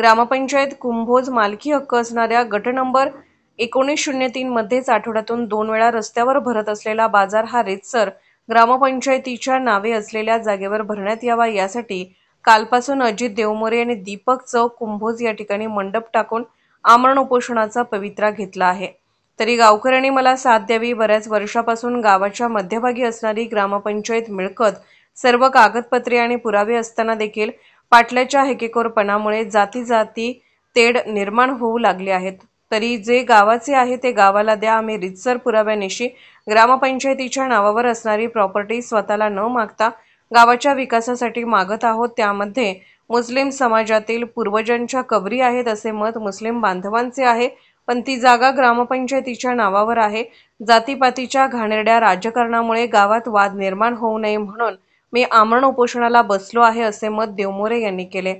ग्रामपंचायत कुंभोज मालकी हक्क असणाऱ्या गट नंबर 1903 मध्येच आठवड्यातून 2 वेळा रस्त्यावर भरत असलेला बाजार हा रीतसर ग्रामपंचायतीच्या नावे असलेल्या जागेवर भरण्यात यावा यासाठी कालपासून अजित देवमोरे आणि दीपक चौक कुंभोज या ठिकाणी मंडप टाकून आमरण उपोषणाचा पवित्रा घेतला आहे। तरी गावकऱ्यांनी मला साथ द्यावी। बऱ्याच वर्षापासून गावाच्या मध्यभागी असणारी ग्रामपंचायत मिळकत, सर्व कागदपत्रे आणि पुरावे असताना देखील पाटल्याच्या हेकेखोरपणामुळे जाती तेढ निर्माण होऊ लागले आहेत। तरी जे गावाचे आहे ते गावाला द्या। आम्ही रीतसर पुराव्यानिशी ग्रामपंचायतीच्या नावावर असणारी प्रॉपर्टी स्वतःला न मागता गावाच्या विकासासाठी मागत आहोत। त्यामध्ये मुस्लिम समाजातील पूर्वजांच्या कबरी आहेत असे मत मुस्लिम बांधवांचे आहे, पण ती जागा ग्रामपंचायतीच्या नावावर आहे। जातीपातीच्या घाणेरड्या राजकारणामुळे गावात वाद निर्माण होऊ नये म्हणून मी आमरण उपोषणाला बसलो आहे असे मत देवमोरे यांनी केले।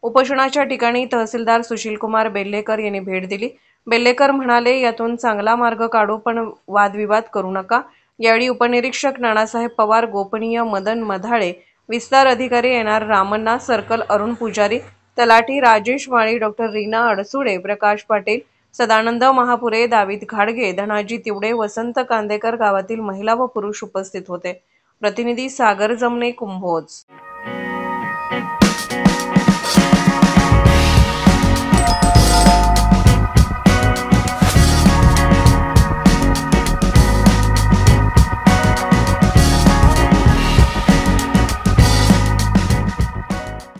उपोषणाच्या ठिकाणी तहसीलदार सुशीलकुमार बेल्लेकर यांनी भेट दिली। बेल्लेकर म्हणाले, यातून चांगला मार्ग काढू, पण वादविवाद करू नका। यावेळी उपनिरीक्षक नानासाहेब पवार, गोपनीय मदन मधाळे, विस्तार अधिकारी एनआर रामण्णा, सर्कल अरुण पुजारी, तलाठी राजेश माळी, डॉ. रीना अडसुडे, प्रकाश पाटील, सदानंद महापुरे, दावीद घाडगे, धनाजी तिवडे, वसंत कांदेकर, गावातील महिला व पुरुष उपस्थित होते। प्रतिनिधी सागर जमने, कुंभोज।